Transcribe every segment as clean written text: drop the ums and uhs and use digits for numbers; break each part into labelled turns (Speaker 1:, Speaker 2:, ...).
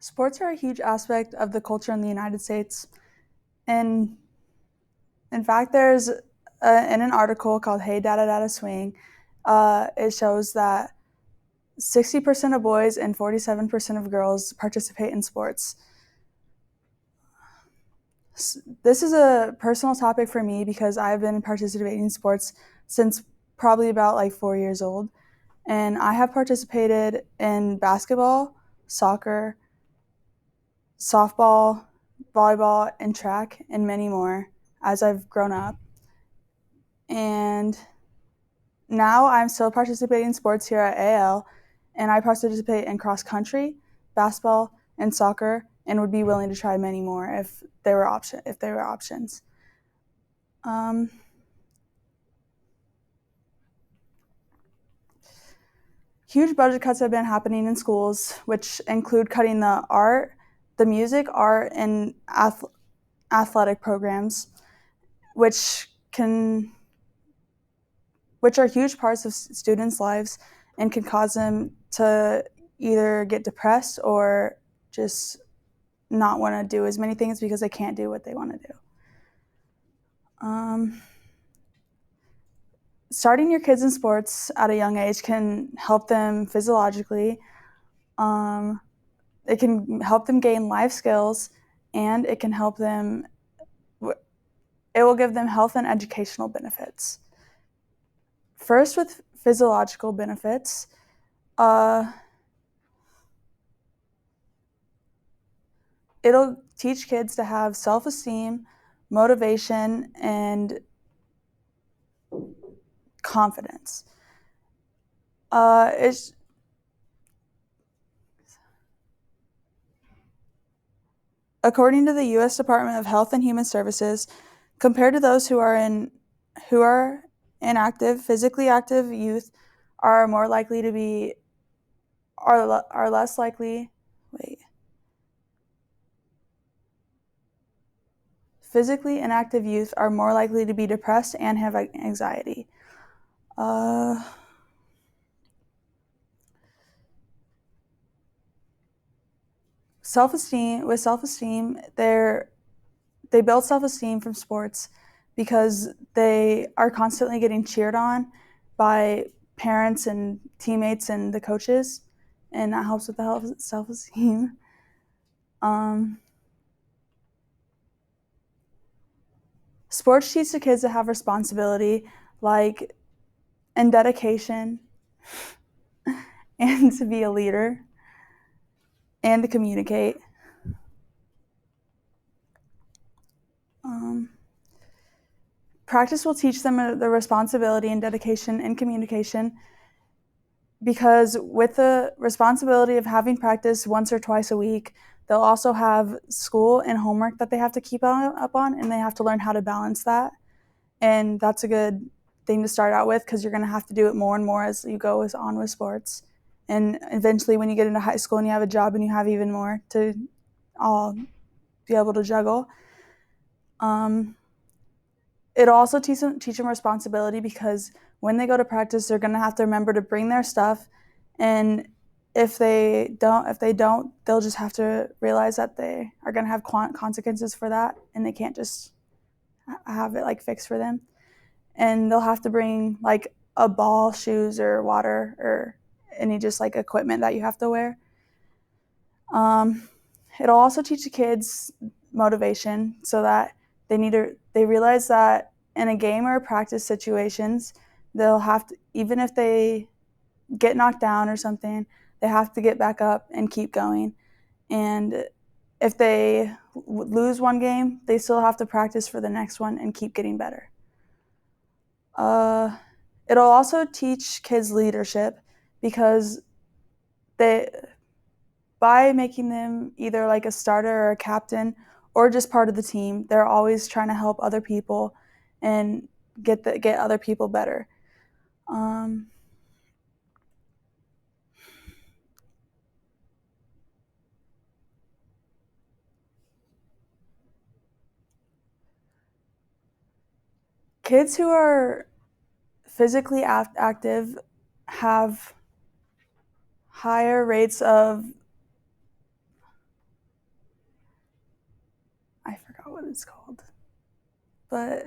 Speaker 1: Sports are a huge aspect of the culture in the United States. And in fact, in an article called Hey Dada Dada Swing, it shows that 60% of boys and 47% of girls participate in sports. This is a personal topic for me because I've been participating in sports since probably about like 4 years old. And I have participated in basketball, soccer, softball, volleyball, and track, and many more as I've grown up. And now I'm still participating in sports here at AL, and I participate in cross country, basketball, and soccer, and would be willing to try many more if there were options. Um, Huge budget cuts have been happening in schools, which include cutting the music, art, and athletic programs, which can which are huge parts of students' lives and can cause them to either get depressed or just not want to do as many things because they can't do what they want to do. Starting your kids in sports at a young age can help them physiologically. It can help them gain life skills, and it will give them health and educational benefits. First, with physiological benefits, it'll teach kids to have self-esteem, motivation, and confidence. According to the U.S. Department of Health and Human Services, compared to those who are inactive, physically active youth are more likely to be are less likely. Physically inactive youth are more likely to be depressed and have anxiety. Self-esteem they build self-esteem from sports because they are constantly getting cheered on by parents and teammates and the coaches, and that helps with the self-esteem. Sports teach the kids to have responsibility, like, and dedication, and to be a leader, and to communicate. Practice will teach them the responsibility and dedication and communication, because with the responsibility of having practice once or twice a week, they'll also have school and homework that they have to keep up on, and they have to learn how to balance that. And that's a good thing to start out with because you're going to have to do it more and more as you go on with sports. And eventually when you get into high school and you have a job and you have even more to all be able to juggle. It'll also teach them responsibility because when they go to practice, they're going to have to remember to bring their stuff. And if they don't, they'll just have to realize that they are going to have consequences for that, and they can't just have it like fixed for them. And they'll have to bring like a ball, shoes, or water, or any just like equipment that you have to wear. It'll also teach the kids motivation so that they realize that in a game or practice situations, they'll have to, even if they get knocked down or something, they have to get back up and keep going. And if they lose one game, they still have to practice for the next one and keep getting better. It'll also teach kids leadership because by making them either like a starter or a captain or just part of the team, they're always trying to help other people and get other people better. Kids who are physically active have higher rates of I forgot what it's called, but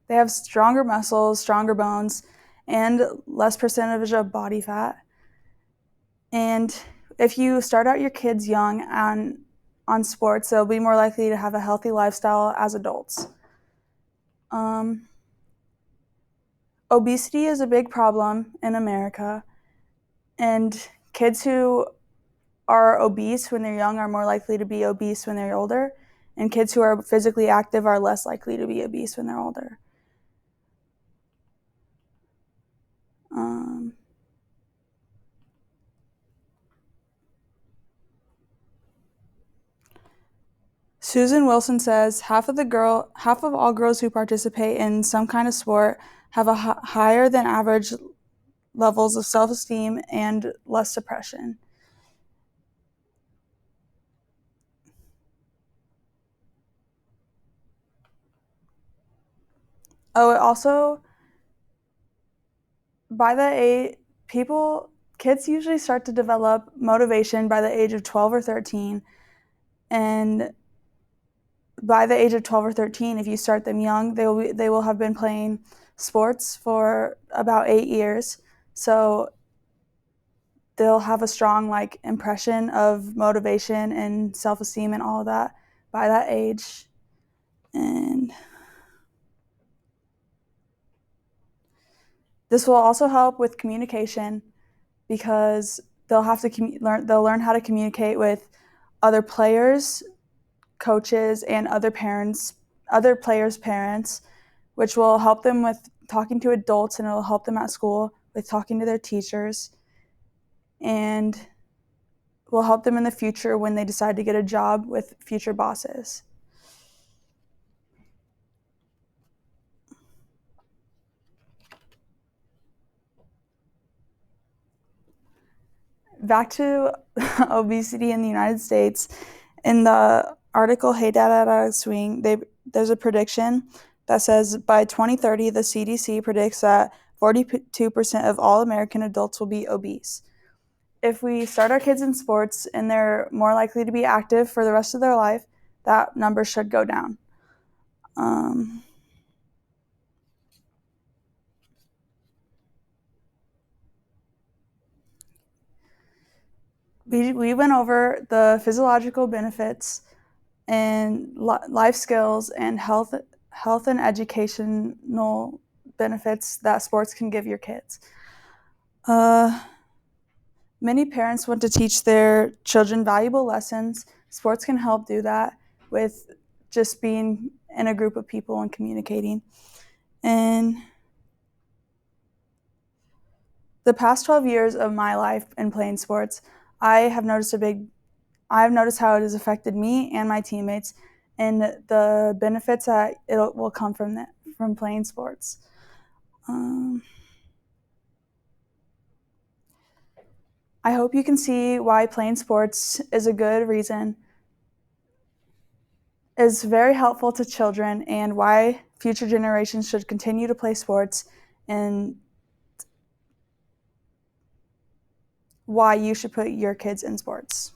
Speaker 1: they have stronger muscles, stronger bones, and less percentage of body fat. And if you start out your kids young on sports, they'll be more likely to have a healthy lifestyle as adults. Obesity is a big problem in America, and kids who are obese when they're young are more likely to be obese when they're older, and kids who are physically active are less likely to be obese when they're older. Susan Wilson says half of all girls who participate in some kind of sport have a higher than average levels of self-esteem and less depression. Oh, it also by the age kids usually start to develop motivation by the age of 12 or 13, and by the age of 12 or 13, if you start them young, they will have been playing sports for about 8 years. So they'll have a strong impression of motivation and self-esteem and all of that by that age. And this will also help with communication because they'll learn how to communicate with other players, coaches, and other players' parents, which will help them with talking to adults, and it will help them at school with talking to their teachers, and will help them in the future when they decide to get a job with future bosses. Back to obesity in the United States. In the article Hey Dad, I Swing, there's a prediction that says by 2030, the CDC predicts that 42% of all American adults will be obese. If we start our kids in sports and they're more likely to be active for the rest of their life, that number should go down. We went over the physiological benefits and life skills and health and educational benefits that sports can give your kids. Many parents want to teach their children valuable lessons. Sports can help do that with just being in a group of people and communicating. And the past 12 years of my life in playing sports, I've noticed how it has affected me and my teammates and the benefits that it will come from playing sports. I hope you can see why playing sports is a good reason, is very helpful to children, and why future generations should continue to play sports, and why you should put your kids in sports.